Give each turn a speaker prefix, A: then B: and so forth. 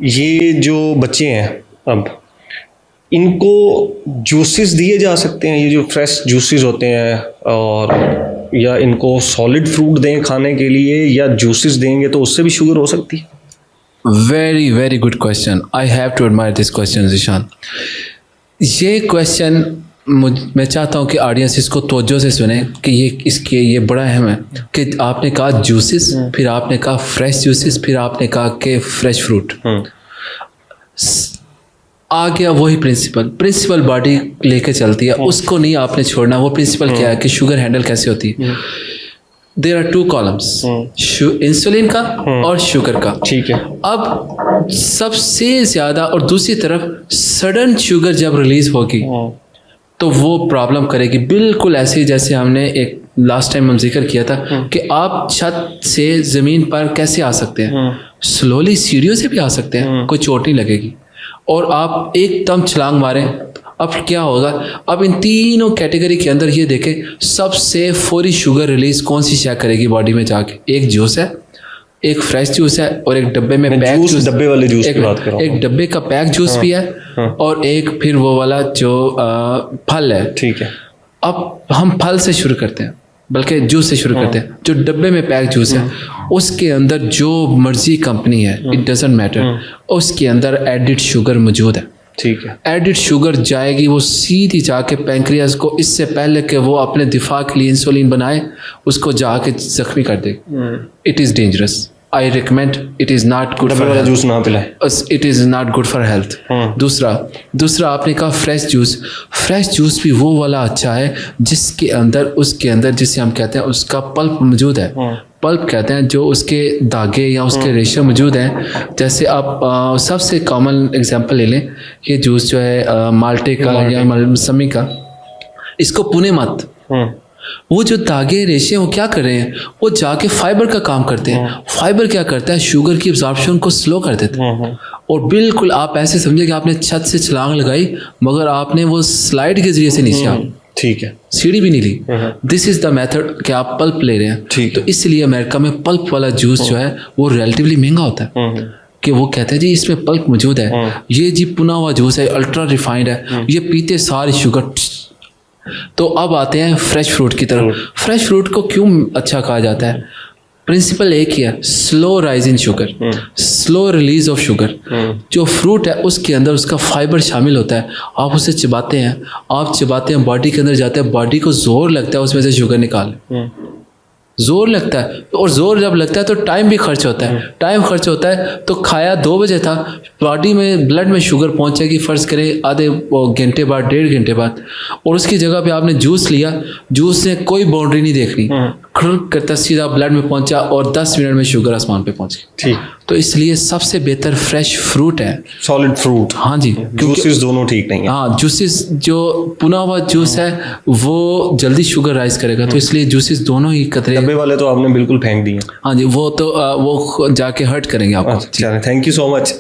A: ये जो बच्चे हैं अब, इनको जूसेस दिए जा सकते हैं, ये जो फ्रेश जूसेस होते हैं, और या इनको सॉलिड फ्रूट दें खाने के लिए, या जूसेस देंगे तो उससे भी शुगर हो सकती है?
B: Very very good question. I have to admire this question Zeeshan. ये क्वेश्चन मैं चाहता हूँ कि ऑडियंस इसको तवज्जो से सुने कि ये बड़ा अहम है कि आपने कहा जूसेस, फिर आपने कहा फ्रेश जूसेस, फिर आपने कहा कि फ्रेश फ्रूट. आ गया वही प्रिंसिपल बॉडी लेके चलती है, उसको नहीं आपने छोड़ना. वो प्रिंसिपल क्या है कि शुगर हैंडल कैसे होती है. देयर आर 2 कॉलम्स, इंसुलिन का और शुगर का.
A: ठीक है.
B: अब सबसे ज़्यादा और दूसरी तरफ सडन शुगर जब रिलीज होगी तो वो प्रॉब्लम करेगी. बिल्कुल ऐसे जैसे हमने एक लास्ट टाइम हम जिक्र किया था कि आप छत से ज़मीन पर कैसे आ सकते हैं. स्लोली सीढ़ियों से भी आ सकते हैं, कोई चोट नहीं लगेगी. और आप एकदम छलांग मारें, अब क्या होगा. अब इन तीनों कैटेगरी के अंदर ये देखें, सबसे फौरी शुगर रिलीज कौन सी शय करेगी बॉडी में जाके. एक जूस है, एक फ्रेश जूस है, और एक डब्बे में पैक जूस,
A: डब्बे वाले जूस की बात कर रहा हूं.
B: एक डब्बे का पैक जूस भी है, और एक फिर वो वाला जो फल है.
A: ठीक है.
B: अब हम फल से शुरू करते हैं, बल्कि जूस से शुरू करते हैं. जो डब्बे में पैक जूस है, उसके अंदर जो मर्जी कंपनी है, इट डजंट मैटर, उसके अंदर एडिड शुगर मौजूद है.
A: ठीक है.
B: एडिड शुगर जाएगी, वो सीधी जाके पैंक्रियाज को, इससे पहले कि वो अपने दिफा के लिए इंसुलिन बनाए, उसको जाके जख्मी कर देगी. It is dangerous. I recommend, it is not good for health.
A: Juice ना पिलाएं.
B: It is not good for health. दूसरा आपने कहा फ्रेश जूस भी वो वाला अच्छा है जिसके अंदर, उसके अंदर जिसे हम कहते हैं उसका पल्प मौजूद है. पल्प कहते हैं जो उसके धागे या उसके रेशे मौजूद हैं. जैसे आप सबसे कॉमन एग्जांपल ले लें, ये जूस जो है माल्टे का या मौसमी का, इसको पुणे मत. वो जो धागे रेशे वो क्या कर रहे हैं, वो जाके फाइबर का काम करते हैं. फाइबर क्या करता है, शुगर की एब्जॉर्प्शन को स्लो कर देता है. और बिल्कुल आप ऐसे समझे कि आपने छत से छलांग लगाई, मगर आपने वो स्लाइड के जरिए से नीचे आ.
A: ठीक है.
B: सीढ़ी भी नहीं ली. दिस इज द मेथड कि आप पल्प ले रहे हैं. तो इसलिए अमेरिका में पल्प वाला जूस जो है वो रिलेटिवली महंगा होता है, कि वो कहते हैं जी इसमें पल्प मौजूद है. ये जी पुना हुआ जूस है, अल्ट्रा रिफाइंड है, ये पीते सारी शुगर. तो अब आते हैं फ्रेश फ्रूट की तरफ. फ्रेश फ्रूट को क्यों अच्छा कहा जाता है? प्रिंसिपल एक ही है, slow rise in sugar, slow release of sugar. जो फ्रूट है उसके अंदर उसका फाइबर शामिल होता है. आप उसे चबाते हैं, बॉडी के अंदर जाते हैं, बॉडी को जोर लगता है उसमें से शुगर निकाले. जोर लगता है, और जोर जब लगता है तो टाइम भी खर्च होता है. तो खाया 2 बजे था, बॉडी में ब्लड में शुगर पहुंचेगी फर्ज करें आधे घंटे बाद, 1.5 घंटे बाद. और उसकी जगह पे आपने जूस लिया, जूस ने कोई बाउंड्री नहीं देखनी, खड़क करता सीधा ब्लड में पहुंचा और 10 मिनट में शुगर आसमान पे पहुंच गई. ठीक. तो इसलिए सबसे बेहतर फ्रेश फ्रूट है,
A: सॉलिड फ्रूट.
B: हाँ जी.
A: जूसेस दोनों ठीक नहीं है.
B: हाँ, जूसेस जो पुना हुआ जूस है वो जल्दी शुगर राइज करेगा. तो इसलिए जूसेस दोनों ही कतरे.
A: डब्बे वाले तो आपने बिल्कुल फेंक दिए.
B: हाँ जी, वो तो वो जाके हर्ट करेंगे आपको.
A: Thank you so much.